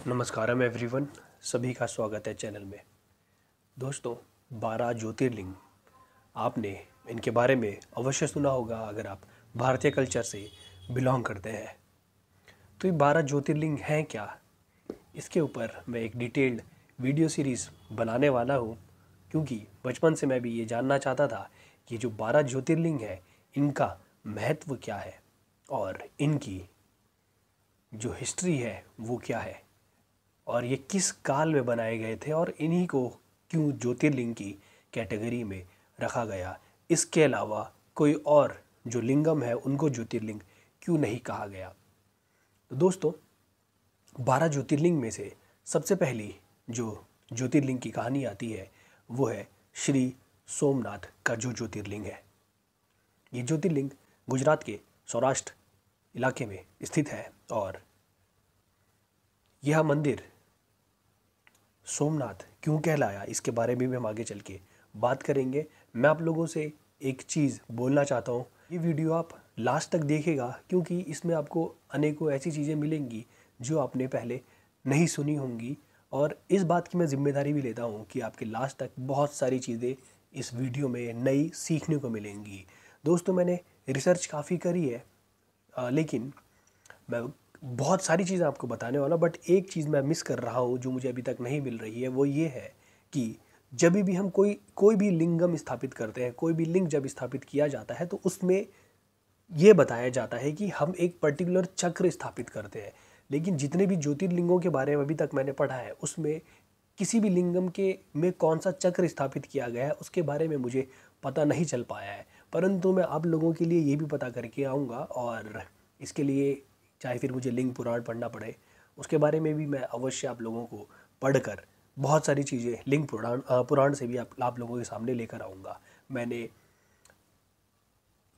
नमस्कारम everyone, सभी का स्वागत है चैनल में। दोस्तों, 12 ज्योतिर्लिंग आपने इनके बारे में अवश्य सुना होगा अगर आप भारतीय कल्चर से बिलोंग करते हैं। तो ये 12 ज्योतिर्लिंग हैं क्या, इसके ऊपर मैं एक डिटेल्ड वीडियो सीरीज़ बनाने वाला हूँ, क्योंकि बचपन से मैं भी ये जानना चाहता था कि जो 12 ज्योतिर्लिंग हैं इनका महत्व क्या है और इनकी जो हिस्ट्री है वो क्या है और ये किस काल में बनाए गए थे और इन्हीं को क्यों ज्योतिर्लिंग की कैटेगरी में रखा गया। इसके अलावा कोई और जो लिंगम है उनको ज्योतिर्लिंग क्यों नहीं कहा गया। तो दोस्तों, 12 ज्योतिर्लिंग में से सबसे पहली जो ज्योतिर्लिंग की कहानी आती है वो है श्री सोमनाथ का जो ज्योतिर्लिंग है। ये ज्योतिर्लिंग गुजरात के सौराष्ट्र इलाके में स्थित है और यह मंदिर सोमनाथ क्यों कहलाया इसके बारे में भी हम आगे चल के बात करेंगे। मैं आप लोगों से एक चीज़ बोलना चाहता हूँ, ये वीडियो आप लास्ट तक देखेगा क्योंकि इसमें आपको अनेकों ऐसी चीज़ें मिलेंगी जो आपने पहले नहीं सुनी होंगी, और इस बात की मैं जिम्मेदारी भी लेता हूँ कि आपके लास्ट तक बहुत सारी चीज़ें इस वीडियो में नई सीखने को मिलेंगी। दोस्तों, मैंने रिसर्च काफ़ी करी है, लेकिन मैं बहुत सारी चीज़ें आपको बताने वाला, बट एक चीज़ मैं मिस कर रहा हूँ जो मुझे अभी तक नहीं मिल रही है। वो ये है कि जब भी हम कोई भी लिंगम स्थापित करते हैं, कोई भी लिंग जब स्थापित किया जाता है तो उसमें ये बताया जाता है कि हम एक पर्टिकुलर चक्र स्थापित करते हैं। लेकिन जितने भी ज्योतिर्लिंगों के बारे में अभी तक मैंने पढ़ा है उसमें किसी भी लिंगम के में कौन सा चक्र स्थापित किया गया है उसके बारे में मुझे पता नहीं चल पाया है। परंतु मैं आप लोगों के लिए ये भी पता करके आऊँगा, और इसके लिए चाहे फिर मुझे लिंग पुराण पढ़ना पड़े, उसके बारे में भी मैं अवश्य आप लोगों को पढ़कर बहुत सारी चीज़ें लिंग पुराण से भी आप लोगों के सामने लेकर आऊँगा। मैंने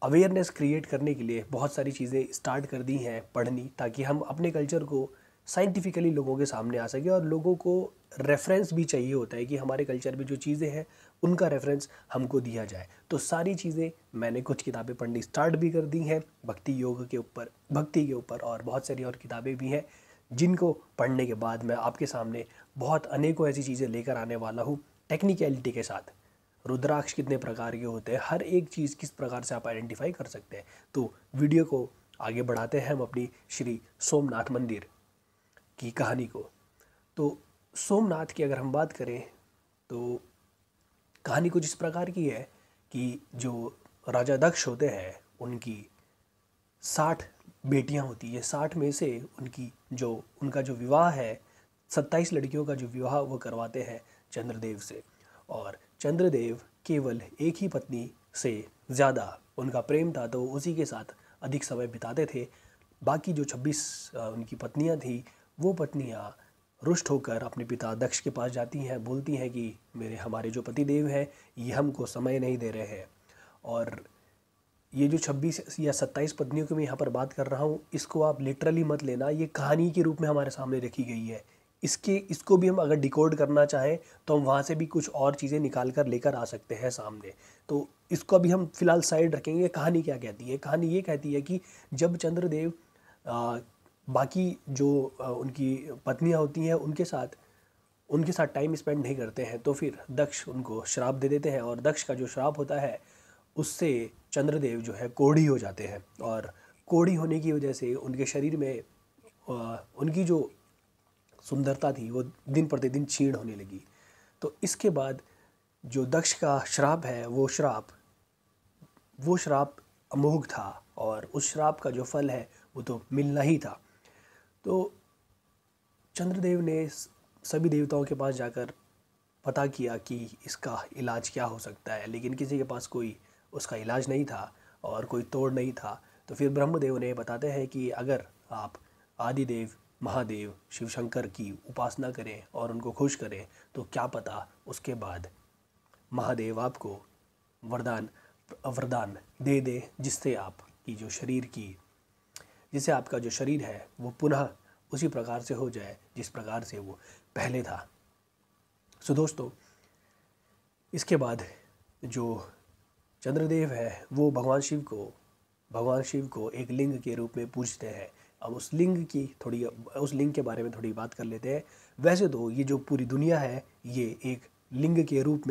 अवेयरनेस क्रिएट करने के लिए बहुत सारी चीज़ें स्टार्ट कर दी हैं पढ़नी, ताकि हम अपने कल्चर को साइंटिफिकली लोगों के सामने आ सके। और लोगों को रेफरेंस भी चाहिए होता है कि हमारे कल्चर में जो चीज़ें हैं उनका रेफरेंस हमको दिया जाए। तो सारी चीज़ें मैंने कुछ किताबें पढ़नी स्टार्ट भी कर दी हैं भक्ति योग के ऊपर, भक्ति के ऊपर, और बहुत सारी और किताबें भी हैं जिनको पढ़ने के बाद मैं आपके सामने बहुत अनेकों ऐसी चीज़ें लेकर आने वाला हूँ टेक्निकलिटी के साथ। रुद्राक्ष कितने प्रकार के होते हैं, हर एक चीज़ किस प्रकार से आप आइडेंटिफाई कर सकते हैं। तो वीडियो को आगे बढ़ाते हैं हम अपनी श्री सोमनाथ मंदिर की कहानी को। तो सोमनाथ की अगर हम बात करें तो कहानी कुछ इस प्रकार की है कि जो राजा दक्ष होते हैं उनकी 60 बेटियां होती है। 60 में से उनका जो विवाह है, 27 लड़कियों का जो विवाह वो करवाते हैं चंद्रदेव से। और चंद्रदेव केवल एक ही पत्नी से ज़्यादा उनका प्रेम था तो उसी के साथ अधिक समय बिताते थे। बाकी जो 26 उनकी पत्नियां थी, वो पत्नियां रुष्ट होकर अपने पिता दक्ष के पास जाती हैं, बोलती हैं कि हमारे जो पतिदेव हैं ये हमको समय नहीं दे रहे हैं। और ये जो 26 या 27 पत्नियों की मैं यहाँ पर बात कर रहा हूँ, इसको आप लिटरली मत लेना, ये कहानी के रूप में हमारे सामने रखी गई है। इसको भी हम अगर डिकोड करना चाहें तो हम वहाँ से भी कुछ और चीज़ें निकाल कर लेकर आ सकते हैं सामने। तो इसको अभी हम फिलहाल साइड रखेंगे। कहानी क्या कहती है? कहानी ये कहती है कि जब चंद्रदेव बाकी जो उनकी पत्नियाँ होती हैं उनके साथ टाइम स्पेंड नहीं करते हैं, तो फिर दक्ष उनको श्राप दे देते हैं। और दक्ष का जो श्राप होता है उससे चंद्रदेव जो है कोढ़ी हो जाते हैं, और कोढ़ी होने की वजह से उनके शरीर में उनकी जो सुंदरता थी वो दिन प्रतिदिन क्षीण होने लगी। तो इसके बाद जो दक्ष का श्राप है वो श्राप अमोघ था, और उस श्राप का जो फल है वो तो मिलना ही था। तो चंद्रदेव ने सभी देवताओं के पास जाकर पता किया कि इसका इलाज क्या हो सकता है, लेकिन किसी के पास कोई उसका इलाज नहीं था और कोई तोड़ नहीं था। तो फिर ब्रह्मदेव ने बताते हैं कि अगर आप आदिदेव महादेव शिव शंकर की उपासना करें और उनको खुश करें तो क्या पता उसके बाद महादेव आपको वरदान दे दे, जिससे आपका जो शरीर है वो पुनः उसी प्रकार से हो जाए जिस प्रकार से वो पहले था। सो दोस्तों, इसके बाद जो चंद्रदेव है वो भगवान शिव को एक लिंग के रूप में पूजते हैं। अब उस लिंग के बारे में थोड़ी बात कर लेते हैं। वैसे तो ये जो पूरी दुनिया है ये एक लिंग के रूप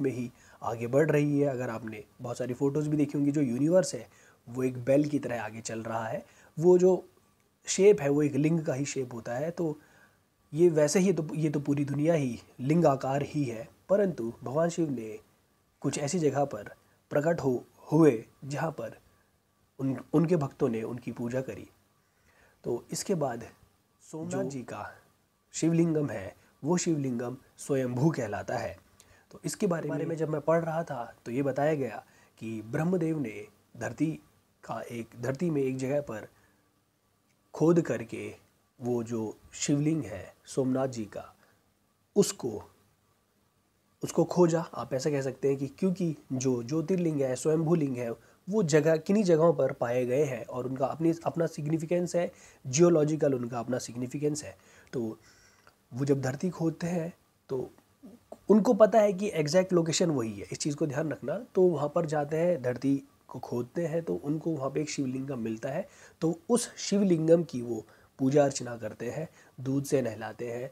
में ही आगे बढ़ रही है। अगर आपने बहुत सारी फ़ोटोज़ भी देखी होंगी, जो यूनिवर्स है वो एक बेल की तरह आगे चल रहा है। वो जो शेप है वो एक लिंग का ही शेप होता है। तो ये वैसे ही तो ये तो पूरी दुनिया ही लिंग आकार ही है। परंतु भगवान शिव ने कुछ ऐसी जगह पर प्रकट हुए जहाँ पर उनके भक्तों ने उनकी पूजा करी। तो इसके बाद सोमनाथ जी का शिवलिंगम है, वो शिवलिंगम स्वयंभू कहलाता है। तो इसके बारे में जब मैं पढ़ रहा था तो ये बताया गया कि ब्रह्मदेव ने धरती में एक जगह पर खोद करके वो जो शिवलिंग है सोमनाथ जी का, उसको खोजा। आप ऐसा कह सकते हैं कि क्योंकि जो ज्योतिर्लिंग है, स्वयंभू लिंग है, वो किन्हीं जगहों पर पाए गए हैं और उनका अपना सिग्निफिकेंस है, जियोलॉजिकल उनका अपना सिग्निफिकेंस है। तो वो जब धरती खोदते हैं तो उनको पता है कि एग्जैक्ट लोकेशन वही है, इस चीज़ को ध्यान रखना। तो वहाँ पर जाते हैं, धरती को खोदते हैं, तो उनको वहाँ पे एक शिवलिंगम मिलता है। तो उस शिवलिंगम की वो पूजा अर्चना करते हैं, दूध से नहलाते हैं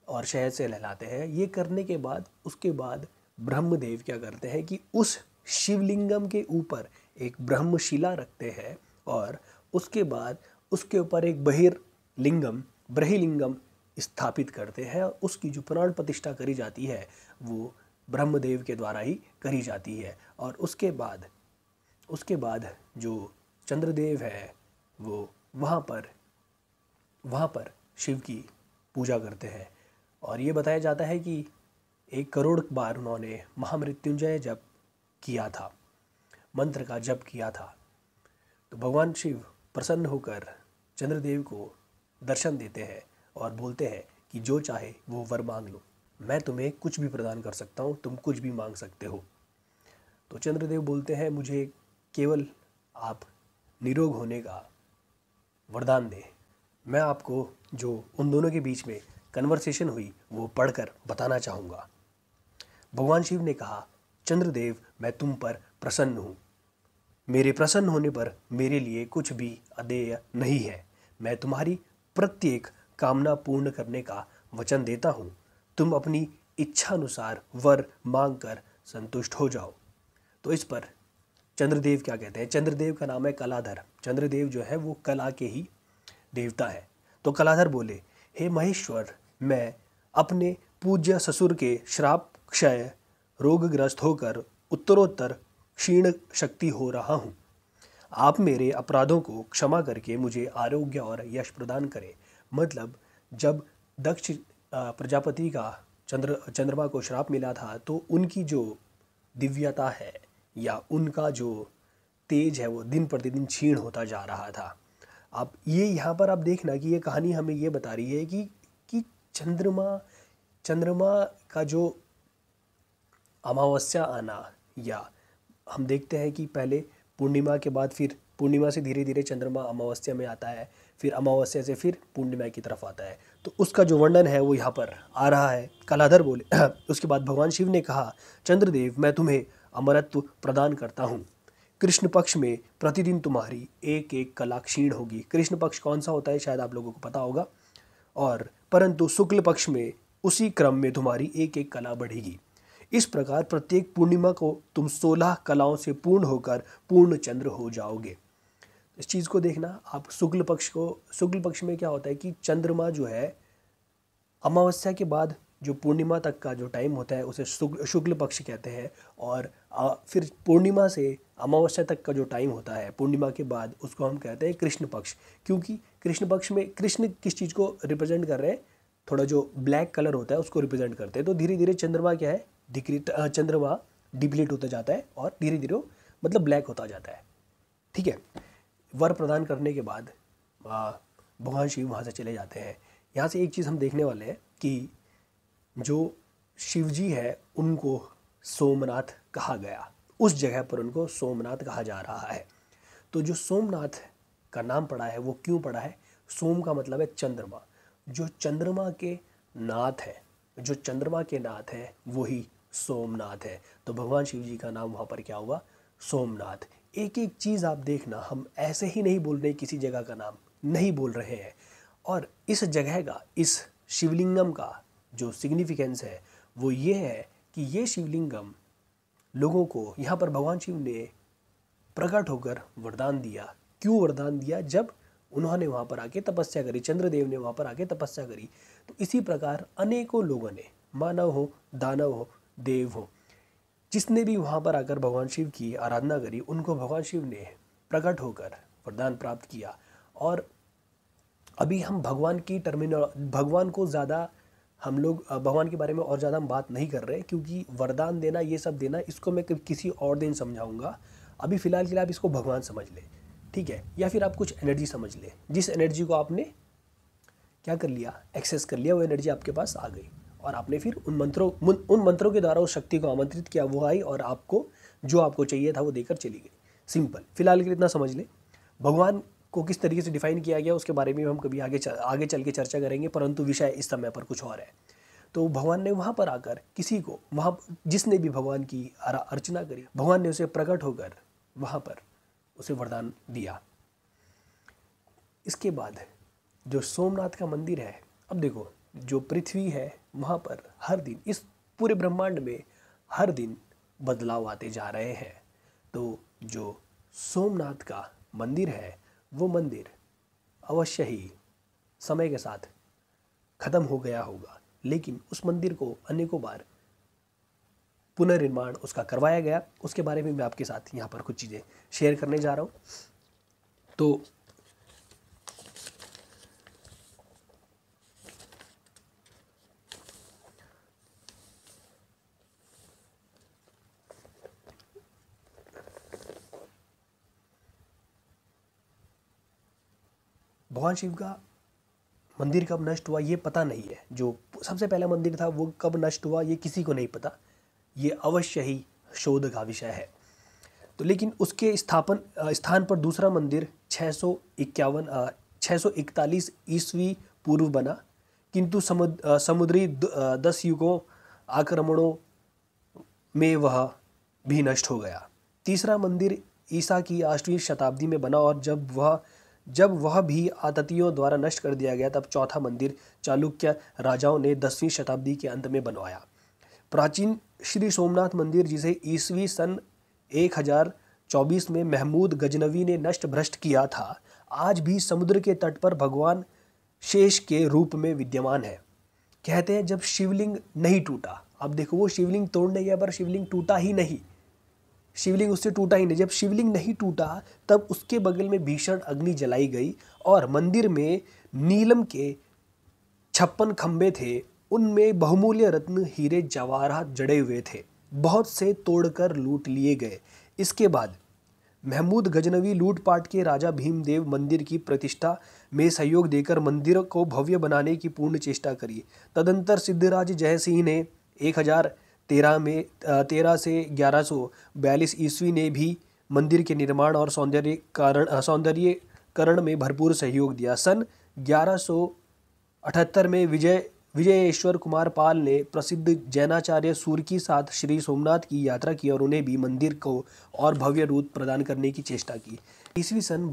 और शहद से नहलाते हैं। ये करने के बाद उसके बाद ब्रह्मदेव क्या करते हैं कि उस शिवलिंगम के ऊपर एक ब्रह्मशिला रखते हैं और उसके बाद उसके ऊपर एक ब्रहिलिंगम स्थापित करते हैं। उसकी जो प्राण प्रतिष्ठा करी जाती है वो ब्रह्मदेव के द्वारा ही करी जाती है। और उसके बाद जो चंद्रदेव है वो वहाँ पर शिव की पूजा करते हैं। और ये बताया जाता है कि 1 करोड़ बार उन्होंने महामृत्युंजय जप किया था, मंत्र का जप किया था। तो भगवान शिव प्रसन्न होकर चंद्रदेव को दर्शन देते हैं और बोलते हैं कि जो चाहे वो वर मांग लो, मैं तुम्हें कुछ भी प्रदान कर सकता हूँ, तुम कुछ भी मांग सकते हो। तो चंद्रदेव बोलते हैं मुझे केवल आप निरोग होने का वरदान दें। मैं आपको जो उन दोनों के बीच में कन्वर्सेशन हुई वो पढ़कर बताना चाहूँगा। भगवान शिव ने कहा, चंद्रदेव मैं तुम पर प्रसन्न हूँ। मेरे प्रसन्न होने पर मेरे लिए कुछ भी अदेय नहीं है। मैं तुम्हारी प्रत्येक कामना पूर्ण करने का वचन देता हूँ। तुम अपनी इच्छा अनुसार वर मांग कर संतुष्ट हो जाओ। तो इस पर चंद्रदेव क्या कहते हैं? चंद्रदेव का नाम है कलाधर। चंद्रदेव जो है वो कला के ही देवता है। तो कलाधर बोले, हे महेश्वर, मैं अपने पूज्य ससुर के श्राप क्षय रोगग्रस्त होकर उत्तरोत्तर क्षीण शक्ति हो रहा हूँ। आप मेरे अपराधों को क्षमा करके मुझे आरोग्य और यश प्रदान करें। मतलब जब दक्ष प्रजापति का चंद्रमा को श्राप मिला था तो उनकी जो दिव्यता है या उनका जो तेज है वो दिन प्रतिदिन क्षीण होता जा रहा था। अब ये यहाँ पर आप देखना कि ये कहानी हमें ये बता रही है कि चंद्रमा का जो अमावस्या आना, या हम देखते हैं कि पहले पूर्णिमा के बाद फिर पूर्णिमा से धीरे धीरे चंद्रमा अमावस्या में आता है, फिर अमावस्या से फिर पूर्णिमा की तरफ आता है। तो उसका जो वर्णन है वो यहाँ पर आ रहा है। कलाधर बोले उसके बाद भगवान शिव ने कहा, चंद्रदेव मैं तुम्हें अमरत्व प्रदान करता हूँ। कृष्ण पक्ष में प्रतिदिन तुम्हारी एक एक कला क्षीण होगी। कृष्ण पक्ष कौन सा होता है शायद आप लोगों को पता होगा। और परंतु शुक्ल पक्ष में उसी क्रम में तुम्हारी एक एक कला बढ़ेगी। इस प्रकार प्रत्येक पूर्णिमा को तुम 16 कलाओं से पूर्ण होकर पूर्ण चंद्र हो जाओगे। इस चीज़ को देखना आप। शुक्ल पक्ष में क्या होता है कि चंद्रमा जो है अमावस्या के बाद जो पूर्णिमा तक का जो टाइम होता है उसे शुक्ल पक्ष कहते हैं। और फिर पूर्णिमा से अमावस्या तक का जो टाइम होता है पूर्णिमा के बाद उसको हम कहते हैं कृष्ण पक्ष। क्योंकि कृष्ण पक्ष में कृष्ण किस चीज़ को रिप्रेजेंट कर रहे हैं? थोड़ा जो ब्लैक कलर होता है उसको रिप्रेजेंट करते हैं। तो धीरे धीरे चंद्रमा क्या है, चंद्रमा डिप्लीट होता जाता है और धीरे धीरे मतलब ब्लैक होता जाता है। ठीक है। वर प्रदान करने के बाद भगवान शिव वहाँ से चले जाते हैं। यहाँ से एक चीज़ हम देखने वाले हैं कि जो शिवजी है उनको सोमनाथ कहा गया, उस जगह पर उनको सोमनाथ कहा जा रहा है। तो जो सोमनाथ का नाम पड़ा है वो क्यों पड़ा है? सोम का मतलब है चंद्रमा। जो चंद्रमा के नाथ है वही सोमनाथ है। तो भगवान शिव जी का नाम वहाँ पर क्या हुआ? सोमनाथ। एक एक चीज़ आप देखना, हम ऐसे ही नहीं बोल रहे, किसी जगह का नाम नहीं बोल रहे हैं। और इस जगह का, इस शिवलिंगम का जो सिग्निफिकेंस है वो ये है कि ये शिवलिंगम लोगों को, यहाँ पर भगवान शिव ने प्रकट होकर वरदान दिया। क्यों वरदान दिया? जब उन्होंने वहाँ पर आके तपस्या करी, चंद्रदेव ने वहाँ पर आके तपस्या करी। तो इसी प्रकार अनेकों लोगों ने, मानव हो, दानव हो, देव हो, जिसने भी वहाँ पर आकर भगवान शिव की आराधना करी, उनको भगवान शिव ने प्रकट होकर वरदान प्राप्त किया। और अभी हम भगवान को ज़्यादा हम लोग भगवान के बारे में और ज़्यादा हम बात नहीं कर रहे, क्योंकि वरदान देना, ये सब देना, इसको मैं किसी और दिन समझाऊंगा। अभी फ़िलहाल के लिए आप इसको भगवान समझ ले, ठीक है? या फिर आप कुछ एनर्जी समझ ले, जिस एनर्जी को आपने क्या कर लिया, एक्सेस कर लिया, वो एनर्जी आपके पास आ गई और आपने फिर उन मंत्रों के द्वारा उस शक्ति को आमंत्रित किया, वो आई और आपको जो आपको चाहिए था वो देकर चली गई। सिंपल। फिलहाल के लिए इतना समझ ले। भगवान को किस तरीके से डिफाइन किया गया उसके बारे में हम कभी आगे चल के चर्चा करेंगे, परंतु विषय इस समय पर कुछ और है। तो भगवान ने वहाँ पर आकर किसी को, वहाँ जिसने भी भगवान की अर्चना करी, भगवान ने उसे प्रकट होकर वहाँ पर उसे वरदान दिया। इसके बाद जो सोमनाथ का मंदिर है, अब देखो, जो पृथ्वी है वहाँ पर हर दिन, इस पूरे ब्रह्मांड में हर दिन बदलाव आते जा रहे हैं। तो जो सोमनाथ का मंदिर है, वो मंदिर अवश्य ही समय के साथ खत्म हो गया होगा, लेकिन उस मंदिर को अनेकों बार पुनर्निर्माण उसका करवाया गया। उसके बारे में मैं आपके साथ यहाँ पर कुछ चीज़ें शेयर करने जा रहा हूँ। तो भगवान शिव का मंदिर कब नष्ट हुआ ये पता नहीं है। जो सबसे पहला मंदिर था वो कब नष्ट हुआ ये किसी को नहीं पता, ये अवश्य ही शोध का विषय है। तो लेकिन उसके स्थान पर दूसरा मंदिर 641 ईस्वी पूर्व बना, किंतु समुद्री 10 युगों आक्रमणों में वह भी नष्ट हो गया। तीसरा मंदिर ईसा की 8वीं शताब्दी में बना और जब वह भी आततियों द्वारा नष्ट कर दिया गया, तब चौथा मंदिर चालुक्य राजाओं ने 10वीं शताब्दी के अंत में बनवाया। प्राचीन श्री सोमनाथ मंदिर, जिसे ईस्वी सन 1024 में महमूद गजनवी ने नष्ट भ्रष्ट किया था, आज भी समुद्र के तट पर भगवान शेष के रूप में विद्यमान है। कहते हैं जब शिवलिंग नहीं टूटा, अब देखो वो शिवलिंग तोड़ने गया पर शिवलिंग टूटा ही नहीं, शिवलिंग उससे टूटा ही नहीं। जब शिवलिंग नहीं टूटा तब उसके बगल में भीषण अग्नि जलाई गई और मंदिर में नीलम के 56 खंबे थे, उनमें बहुमूल्य रत्न, हीरे, जवाहरात जड़े हुए थे। बहुत से तोड़कर लूट लिए गए। इसके बाद महमूद गजनवी लूटपाट के राजा भीमदेव मंदिर की प्रतिष्ठा में सहयोग देकर मंदिर को भव्य बनाने की पूर्ण चेष्टा करी। तदंतर सिद्धराज जयसिंह ने 1013 से 1142 ईस्वी ने भी मंदिर के निर्माण और सौंदर्यीकरण में भरपूर सहयोग दिया। सन 1178 में विजयेश्वर कुमार पाल ने प्रसिद्ध जैनाचार्य सूर के साथ श्री सोमनाथ की यात्रा की और उन्हें भी मंदिर को और भव्य रूप प्रदान करने की चेष्टा की। ईस्वी सन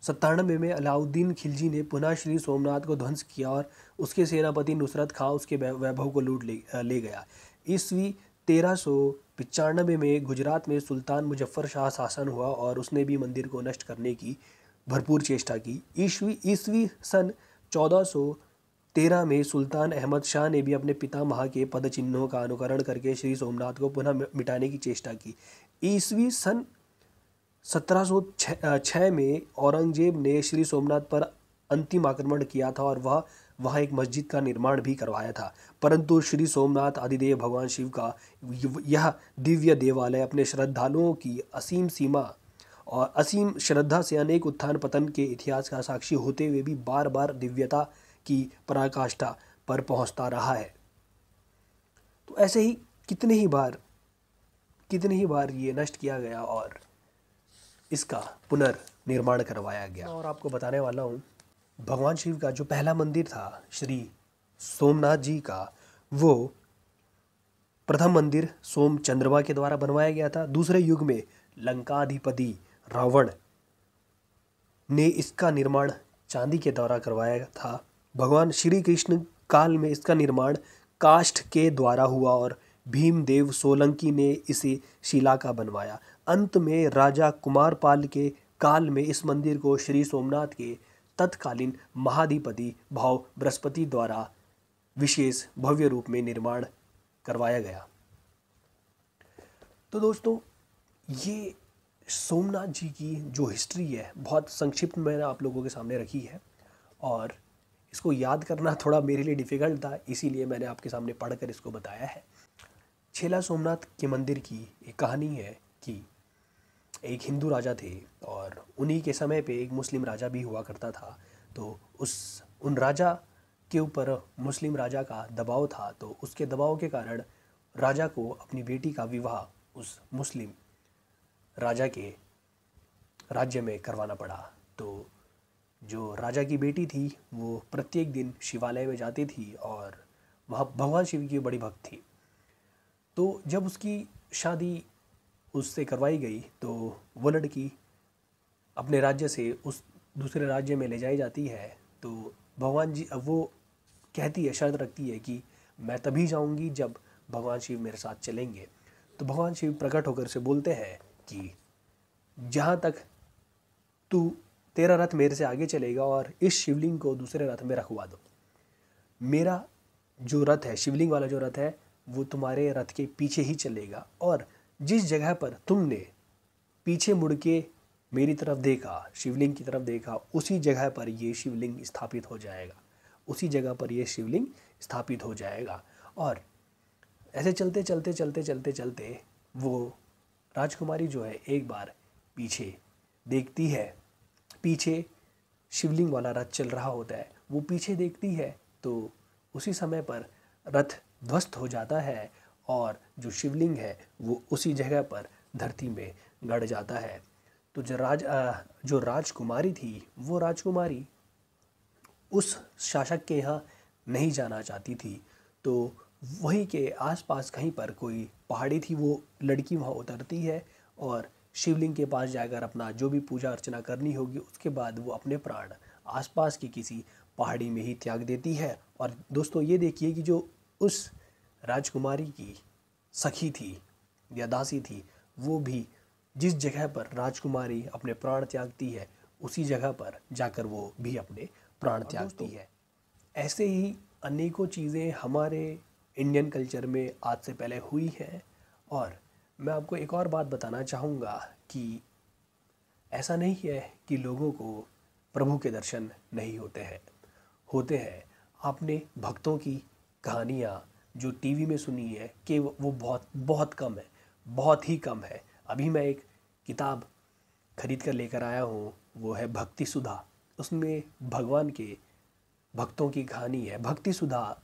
1297 में अलाउद्दीन खिलजी ने पुनः श्री सोमनाथ को ध्वंस किया और उसके सेनापति नुसरत खां उसके वैभव को लूट ले गया। ईस्वी 1395 में गुजरात में सुल्तान मुजफ्फर शाह शासन हुआ और उसने भी मंदिर को नष्ट करने की भरपूर चेष्टा की। ईस्वी सन 1413 में सुल्तान अहमद शाह ने भी अपने पितामह के पद चिन्हों का अनुकरण करके श्री सोमनाथ को पुनः मिटाने की चेष्टा की। ईस्वी सन 1706 में औरंगजेब ने श्री सोमनाथ पर अंतिम आक्रमण किया था और वहाँ एक मस्जिद का निर्माण भी करवाया था, परंतु श्री सोमनाथ आदिदेव भगवान शिव का यह दिव्य देवालय अपने श्रद्धालुओं की असीम सीमा और असीम श्रद्धा से अनेक उत्थान पतन के इतिहास का साक्षी होते हुए भी बार बार दिव्यता की पराकाष्ठा पर पहुंचता रहा है। तो ऐसे ही कितने ही बार ये नष्ट किया गया और इसका पुनर्निर्माण करवाया गया। और आपको बताने वाला हूँ, भगवान शिव का जो पहला मंदिर था श्री सोमनाथ जी का, वो प्रथम मंदिर सोम चंद्रमा के द्वारा बनवाया गया था। दूसरे युग में लंकाधिपति रावण ने इसका निर्माण चांदी के द्वारा करवाया था। भगवान श्री कृष्ण काल में इसका निर्माण काष्ठ के द्वारा हुआ और भीमदेव सोलंकी ने इसे शिला का बनवाया। अंत में राजा कुमारपाल के काल में इस मंदिर को श्री सोमनाथ के तत्कालीन महाधिपति भाव बृहस्पति द्वारा विशेष भव्य रूप में निर्माण करवाया गया। तो दोस्तों, ये सोमनाथ जी की जो हिस्ट्री है बहुत संक्षिप्त मैंने आप लोगों के सामने रखी है और इसको याद करना थोड़ा मेरे लिए डिफ़िकल्ट था, इसीलिए मैंने आपके सामने पढ़कर इसको बताया है। छेला सोमनाथ के मंदिर की एक कहानी है कि एक हिंदू राजा थे और उन्हीं के समय पे एक मुस्लिम राजा भी हुआ करता था। तो उन राजा के ऊपर मुस्लिम राजा का दबाव था, तो उसके दबाव के कारण राजा को अपनी बेटी का विवाह उस मुस्लिम राजा के राज्य में करवाना पड़ा। तो जो राजा की बेटी थी वो प्रत्येक दिन शिवालय में जाती थी और वहाँ भगवान शिव की बड़ी भक्त थी। तो जब उसकी शादी उससे करवाई गई तो वो लड़की अपने राज्य से उस दूसरे राज्य में ले जाई जाती है। तो भगवान जी वो कहती है, शर्त रखती है कि मैं तभी जाऊंगी जब भगवान शिव मेरे साथ चलेंगे। तो भगवान शिव प्रकट होकर से बोलते हैं कि जहाँ तक तेरा रथ मेरे से आगे चलेगा और इस शिवलिंग को दूसरे रथ में रखवा दो। मेरा जो रथ है, शिवलिंग वाला जो रथ है, वो तुम्हारे रथ के पीछे ही चलेगा और जिस जगह पर तुमने पीछे मुड़ के मेरी तरफ देखा, शिवलिंग की तरफ देखा, उसी जगह पर ये शिवलिंग स्थापित हो जाएगा, उसी जगह पर ये शिवलिंग स्थापित हो जाएगा। और ऐसे चलते चलते चलते चलते चलते वो राजकुमारी जो है एक बार पीछे देखती है, पीछे शिवलिंग वाला रथ चल रहा होता है, वो पीछे देखती है तो उसी समय पर रथ ध्वस्त हो जाता है और जो शिवलिंग है वो उसी जगह पर धरती में गड़ जाता है। तो जो राजकुमारी थी, वो राजकुमारी उस शासक के यहाँ नहीं जाना चाहती थी। तो वहीं के आसपास कहीं पर कोई पहाड़ी थी, वो लड़की वहाँ उतरती है और शिवलिंग के पास जाकर अपना जो भी पूजा अर्चना करनी होगी उसके बाद वो अपने प्राण आसपास की किसी पहाड़ी में ही त्याग देती है। और दोस्तों ये देखिए कि जो उस राजकुमारी की सखी थी या दासी थी, वो भी जिस जगह पर राजकुमारी अपने प्राण त्यागती है उसी जगह पर जाकर वो भी अपने प्राण त्यागती है। ऐसे ही अनेकों चीज़ें हमारे इंडियन कल्चर में आज से पहले हुई हैं। और मैं आपको एक और बात बताना चाहूँगा कि ऐसा नहीं है कि लोगों को प्रभु के दर्शन नहीं होते हैं। आपने भक्तों की कहानियाँ जो टीवी में सुनी है कि वो बहुत बहुत कम है, बहुत ही कम है। अभी मैं एक किताब खरीद कर लेकर आया हूँ, वो है भक्ति सुधा। उसमें भगवान के भक्तों की कहानी है। भक्ति सुधा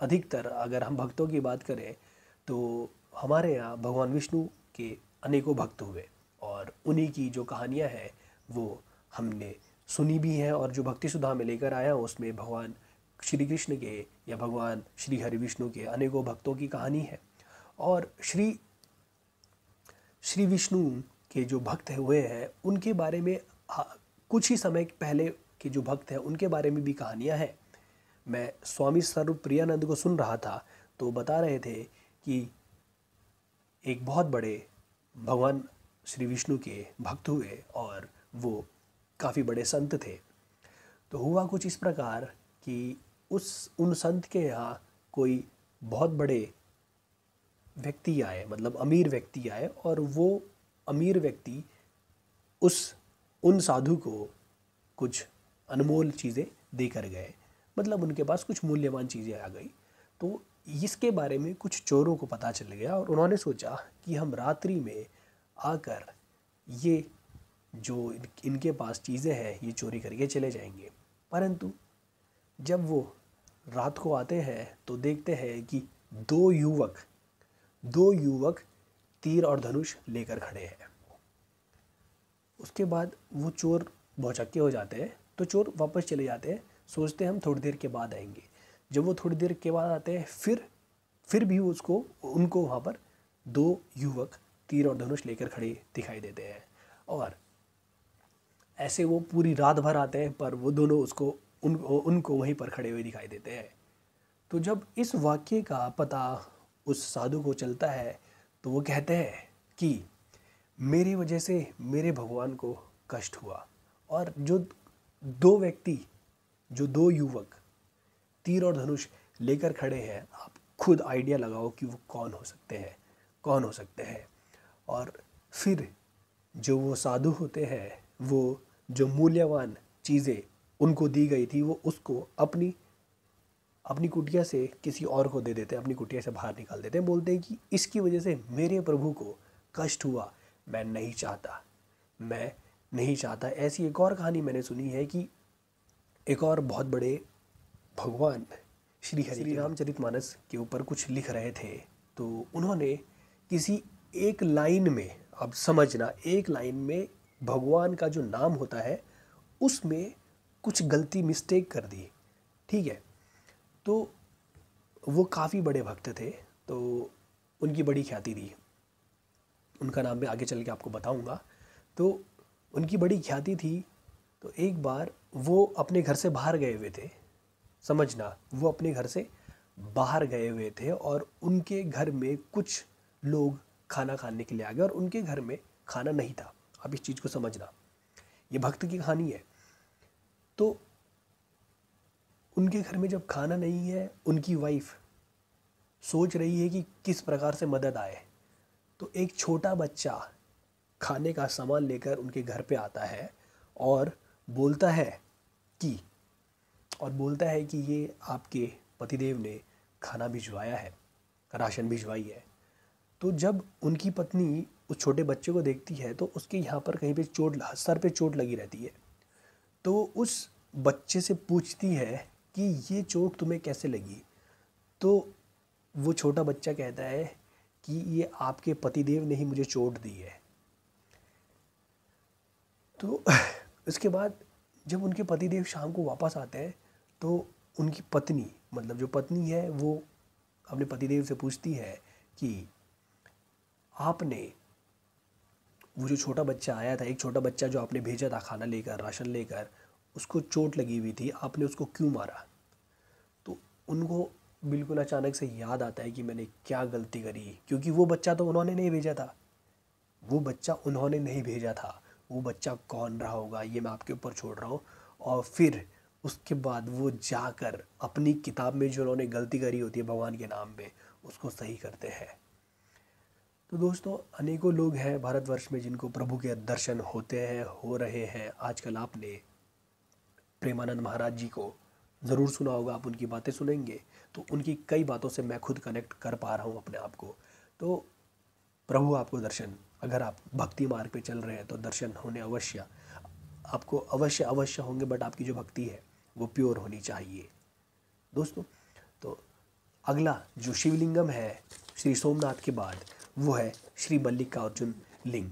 अधिकतर अगर हम भक्तों की बात करें तो हमारे यहाँ भगवान विष्णु के अनेकों भक्त हुए और उन्हीं की जो कहानियाँ हैं वो हमने सुनी भी हैं। और जो भक्ति सुधा में लेकर आया हूँ उसमें भगवान श्री कृष्ण के या भगवान श्री हरि विष्णु के अनेकों भक्तों की कहानी है। और श्री विष्णु के जो भक्त हुए हैं उनके बारे में कुछ ही समय पहले के जो भक्त हैं उनके बारे में भी कहानियाँ हैं। मैं स्वामी स्वरूप प्रियानंद को सुन रहा था तो बता रहे थे कि एक बहुत बड़े भगवान श्री विष्णु के भक्त हुए और वो काफ़ी बड़े संत थे। तो हुआ कुछ इस प्रकार कि उन संत के यहाँ कोई बहुत बड़े व्यक्ति आए, मतलब अमीर व्यक्ति आए, और वो अमीर व्यक्ति उन साधु को कुछ अनमोल चीज़ें देकर गए, मतलब उनके पास कुछ मूल्यवान चीज़ें आ गई। तो इसके बारे में कुछ चोरों को पता चल गया और उन्होंने सोचा कि हम रात्रि में आकर ये जो इनके पास चीज़ें हैं ये चोरी करके चले जाएंगे। परंतु जब वो रात को आते हैं तो देखते हैं कि दो युवक तीर और धनुष लेकर खड़े हैं। उसके बाद वो चोर भौचक्के हो जाते हैं, तो चोर वापस चले जाते हैं, सोचते हैं हम थोड़ी देर के बाद आएंगे। जब वो थोड़ी देर के बाद आते हैं फिर भी उनको वहाँ पर दो युवक तीर और धनुष लेकर खड़े दिखाई देते हैं। और ऐसे वो पूरी रात भर आते हैं, पर वो दोनों उनको वहीं पर खड़े हुए दिखाई देते हैं। तो जब इस वाक्य का पता उस साधु को चलता है तो वो कहते हैं कि मेरी वजह से मेरे भगवान को कष्ट हुआ। और जो दो युवक तीर और धनुष लेकर खड़े हैं, आप खुद आइडिया लगाओ कि वो कौन हो सकते हैं। और फिर जो वो साधु होते हैं, वो जो मूल्यवान चीज़ें उनको दी गई थी वो उसको अपनी कुटिया से किसी और को दे देते हैं, अपनी कुटिया से बाहर निकाल देते हैं। बोलते हैं कि इसकी वजह से मेरे प्रभु को कष्ट हुआ, मैं नहीं चाहता। ऐसी एक और कहानी मैंने सुनी है कि एक और बहुत बड़े भगवान श्री रामचरितमानस के ऊपर कुछ लिख रहे थे, तो उन्होंने किसी एक लाइन में, अब समझना, एक लाइन में भगवान का जो नाम होता है उसमें कुछ गलती मिस्टेक कर दी। ठीक है, तो वो काफ़ी बड़े भक्त थे, तो उनकी बड़ी ख्याति थी। उनका नाम मैं आगे चल के आपको बताऊंगा। तो उनकी बड़ी ख्याति थी। तो एक बार वो अपने घर से बाहर गए हुए थे, समझना, वो अपने घर से बाहर गए हुए थे और उनके घर में कुछ लोग खाना खाने के लिए आ गए और उनके घर में खाना नहीं था। अब इस चीज़ को समझना, ये भक्त की कहानी है। तो उनके घर में जब खाना नहीं है, उनकी वाइफ सोच रही है कि किस प्रकार से मदद आए। तो एक छोटा बच्चा खाने का सामान लेकर उनके घर पे आता है और बोलता है कि ये आपके पतिदेव ने खाना भिजवाया है, राशन भिजवाई है। तो जब उनकी पत्नी उस छोटे बच्चे को देखती है तो उसके यहाँ पर कहीं पे सर पे चोट लगी रहती है। तो उस बच्चे से पूछती है कि ये चोट तुम्हें कैसे लगी। तो वो छोटा बच्चा कहता है कि ये आपके पतिदेव ने ही मुझे चोट दी है। तो उसके बाद जब उनके पतिदेव शाम को वापस आते हैं तो उनकी पत्नी, मतलब जो पत्नी है, वो अपने पतिदेव से पूछती है कि आपने वो जो छोटा बच्चा आया था, एक छोटा बच्चा जो आपने भेजा था खाना लेकर, राशन लेकर, उसको चोट लगी हुई थी, आपने उसको क्यों मारा। तो उनको बिल्कुल अचानक से याद आता है कि मैंने क्या गलती करी, क्योंकि वो बच्चा तो उन्होंने नहीं भेजा था। वो बच्चा कौन रहा होगा ये मैं आपके ऊपर छोड़ रहा हूँ। और फिर उसके बाद वो जाकर अपनी किताब में जो उन्होंने गलती करी होती है भगवान के नाम पे, उसको सही करते हैं। तो दोस्तों, अनेकों लोग हैं भारतवर्ष में जिनको प्रभु के दर्शन हो रहे हैं। आजकल आपने प्रेमानंद महाराज जी को ज़रूर सुना होगा, आप उनकी बातें सुनेंगे तो उनकी कई बातों से मैं खुद कनेक्ट कर पा रहा हूँ अपने आप को। तो प्रभु आपको दर्शन, अगर आप भक्ति मार्ग पे चल रहे हैं तो दर्शन होने आपको अवश्य होंगे, बट आपकी जो भक्ति है वो प्योर होनी चाहिए दोस्तों। तो अगला जो शिवलिंगम है श्री सोमनाथ के बाद, वो है श्री मल्लिकार्जुन लिंग।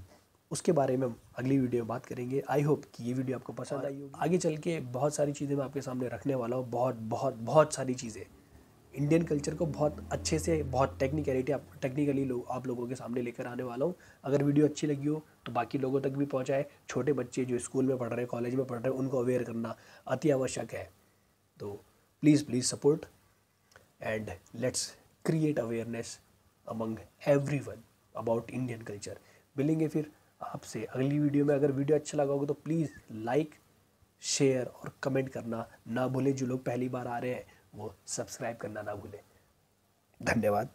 उसके बारे में हम अगली वीडियो में बात करेंगे। आई होप कि ये वीडियो आपको पसंद आई होगी। आगे चल के बहुत सारी चीज़ें मैं आपके सामने रखने वाला हूँ, बहुत सारी चीज़ें इंडियन कल्चर को बहुत अच्छे से, बहुत टेक्निकली आप लोगों के सामने लेकर आने वाला हूँ। अगर वीडियो अच्छी लगी हो तो बाकी लोगों तक भी पहुँचाए। छोटे बच्चे जो स्कूल में पढ़ रहे हैं, कॉलेज में पढ़ रहे हैं, उनको अवेयर करना अति आवश्यक है। तो please support and let's create awareness among everyone about Indian culture. मिलेंगे फिर आपसे अगली वीडियो में। अगर वीडियो अच्छा लगा होगा तो प्लीज़ लाइक, शेयर और कमेंट करना ना भूलें। जो लोग पहली बार आ रहे हैं वो सब्सक्राइब करना ना भूलें। धन्यवाद।